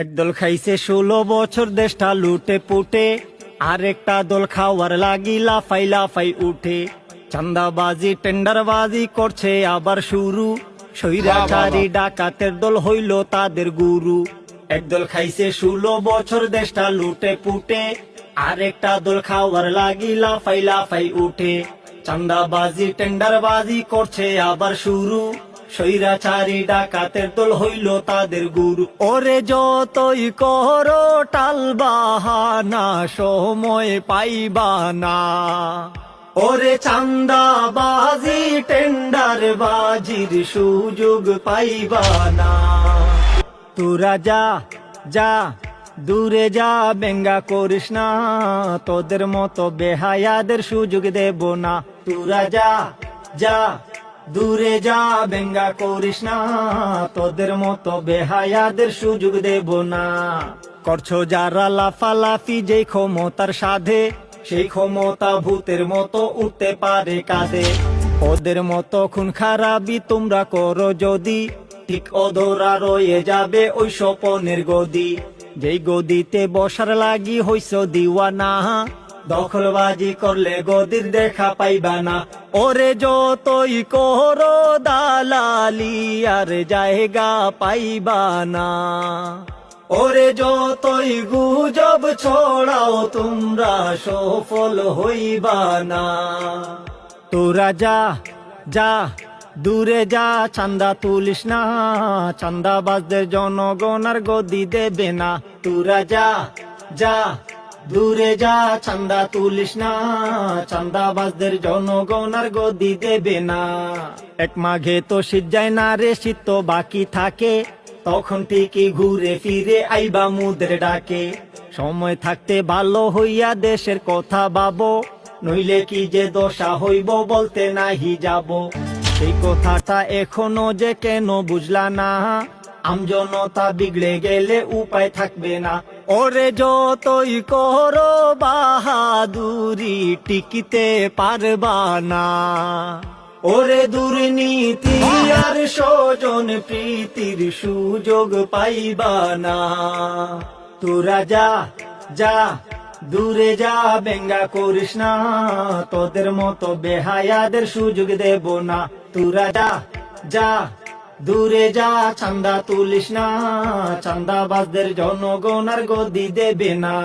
একদল খাইছে 16 বছর দেশটা লুটে পুটে, আরেকটা দল খাওয়ার লাগি লাফাই লাফাই উঠে। চান্দাবাজি টেন্ডারবাজি করছে আবার শুরু, স্বৈরাচারী ডাকাতের দল হইল তাদের গুরু। একদল খাইছে 16 বছর দেশটা লুটে পুটে, আরেকটা দল খাওয়ার লাগি লাফাই লাফাই উঠে। চান্দাবাজি টেন্ডারবাজি করছে আবার শুরু, স্বৈরাচারী ডাকাতের দল হইল তাদের গুরু। ওরে যতই করো টাল বাহানা, সময় পাইবা না। ওরে চান্দাবাজি টেন্ডার বাজির সুযোগ পাইবা না। তোরা যা যা দূরে যা, বেঙ্গা করিস না, তোদের মতো বেহায়াদের সুযোগ দেব না। তোরা যা যা দূরে যা, বেঙ্গা করিস না, তোদের মতো বেহায়াদের সুযোগ দেব না। করছো যারা লাফালাফি যে ক্ষমতার সাধে, সেই ক্ষমতা ভূতের মতো উঠতে পারে কাঁধে। ওদের মতো খুন খারাপি তোমরা করো যদি, ঠিক অধরা রয়ে যাবে ওই স্বপনের গদি। যেই গদিতে বসার লাগি হইছ দিওয়ানা, দখলবাজি করলে গদির দেখা পাইবা না। ওরে যতই করো দালালি, আর জায়গা পাইবা না। ওরে যতই গুজব ছড়াও তোমরা সফল হইবা না। তোরা যা যা দূরে যা, চান্দা তুলিস না, চান্দাবাজদের জনগণ আর গদি দেবে না। তোরা যা যা দূরে যা, চান্দা তুলিস না, চান্দাবাজদের জনগণ আর গদি দেবে না। এক মাঘে তো শীত যায় না রে, শীত তো বাকি থাকে, তখন ঠিকই ঘুরে ফিরে আইবা মুদের ডাকে। সময় থাকতে ভালো হইয়া দেশের কথা ভাবো, নইলে কি যে দশা হইব বলতে নাহি যাব। সেই কথাটা এখনো যে কেন বুঝলা না, আমজনতা বিগড়ে গেলে উপায় থাকবে না। ওরে যতই করো বাহাদুরি, টিকিতে পারবা না। ওরে দুর্নীতি আর স্বজন প্রীতির সুযোগ পাইবা না। তোরা যা যা দূরে যা, বেঙ্গা করিস না, তোদের মতো বেহায়াদের সুযোগ দেব না। তোরা যা যা দূরে যা, চান্দা তুলিস না, চান্দাবাজদের জনগণ আর গদি দেবে না।